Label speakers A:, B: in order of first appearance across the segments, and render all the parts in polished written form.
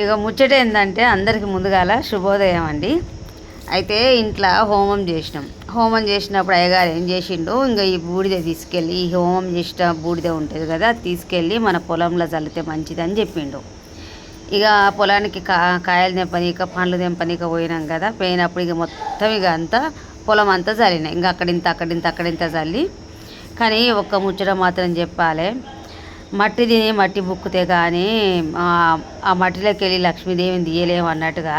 A: ఇక ముచ్చట ఏంటంటే అందరికి ముందుగాల శుభోదయం అండి. అయితే ఇంట్లో హోమం చేసినప్పుడు అయ్యగారు ఏం చేసిండు, ఇంకా ఈ బూడిద తీసుకెళ్ళి, ఈ హోమం చేసిన బూడిద ఉంటుంది కదా, తీసుకెళ్ళి మన పొలంలో చల్లితే మంచిదని చెప్పిండు. ఇక పొలానికి కాయలు తెంపనీక పండ్లు తెంపనీక పోయినాం కదా, పోయినప్పుడు ఇక మొత్తం ఇక అంతా పొలం అంతా చల్లినాయి. ఇంకా అక్కడింత చల్లి, కానీ ఒక్క ముచ్చట మాత్రం చెప్పాలి, మట్టి తిని మట్టి బుక్కితే కానీ ఆ మట్టిలోకి వెళ్ళి లక్ష్మీదేవిని తీయలేము అన్నట్టుగా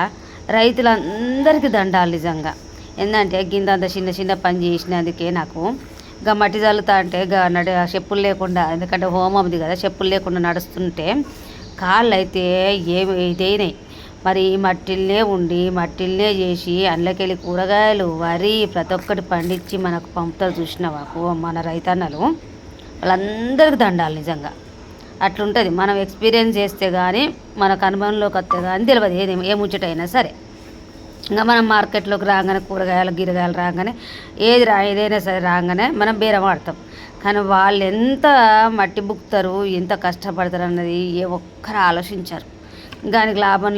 A: రైతులందరికీ దండాలు నిజంగా. ఏంటంటే గింతంత చిన్న చిన్న పని చేసినందుకే నాకు ఇంకా మట్టి చల్లుతా అంటే చెప్పులు లేకుండా, ఎందుకంటే హోమంది కదా, చెప్పులు లేకుండా నడుస్తుంటే కాళ్ళు అయితే ఇదైనాయి. మరి మట్టిల్నే ఉండి మట్టిల్నే చేసి అందులోకెళ్ళి కూరగాయలు వరి ప్రతి ఒక్కటి పండించి మనకు పంపుతారు చూసినావా మన రైతన్నలు, వాళ్ళందరికీ దండాలి నిజంగా. అట్లుంటుంది, మనం ఎక్స్పీరియన్స్ చేస్తే కానీ మనకు అనుభవంలోకి వస్తే కానీ తెలియదు ఏ ముచ్చటైనా సరే. ఇంకా మనం మార్కెట్లోకి రాగానే గిరగాయలు రాగానే ఏదైనా సరే రాగానే మనం బేరం ఆడతాం. కానీ వాళ్ళు ఎంత మట్టి బుక్కుతారు, ఎంత కష్టపడతారు అన్నది ఏ ఒక్కరు ఆలోచించారు. దానికి లాభం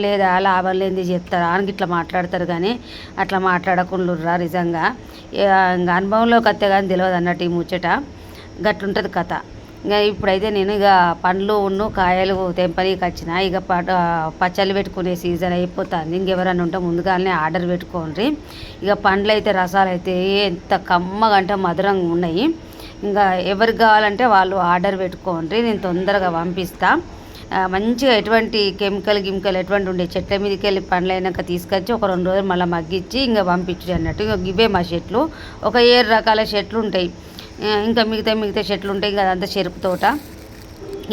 A: లేనిది చెప్తారా అని ఇట్లా మాట్లాడతారు. కానీ అట్లా మాట్లాడకుండా నిజంగా ఇంకా అనుభవంలోకి వస్తే కానీ తెలియదు అన్నట్టు ఈ ముచ్చట. గట్లుంటుంది కథ. ఇంకా ఇప్పుడైతే నేను ఇక పండ్లు కాయలు తెంపనీకి వచ్చిన, ఇక పచ్చళ్ళు పెట్టుకునే సీజన్ అయిపోతుంది. ఇంకెవరన్నా ఉంటే ముందుగానే ఆర్డర్ పెట్టుకోండి. ఇక పండ్లు అయితే రసాలు అయితే ఎంత కమ్మగంటే మధురంగా ఉన్నాయి. ఇంకా ఎవరికి కావాలంటే వాళ్ళు ఆర్డర్ పెట్టుకోండి, నేను తొందరగా పంపిస్తా. మంచిగా ఎటువంటి కెమికల్ ఎటువంటి ఉండే చెట్ల మీదకి వెళ్ళి పండ్లు అయినాక తీసుకొచ్చి ఒక 2 రోజులు మళ్ళీ మగ్గించి ఇంకా పంపించు అన్నట్టు. ఇక ఇవే మా చెట్లు, ఒక 7 రకాల చెట్లు ఉంటాయి. ఇంకా మిగతా చెట్లు ఉంటాయి కదా, అంతా చెరుకు తోట.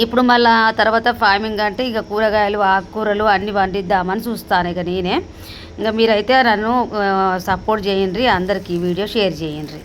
A: ఇప్పుడు మళ్ళీ తర్వాత ఫార్మింగ్ అంటే ఇక కూరగాయలు ఆకుకూరలు అన్నీ పండిద్దామని చూస్తాను ఇక నేనే. ఇంకా మీరైతే నన్ను సపోర్ట్ చేయండి, అందరికీ వీడియో షేర్ చేయండి.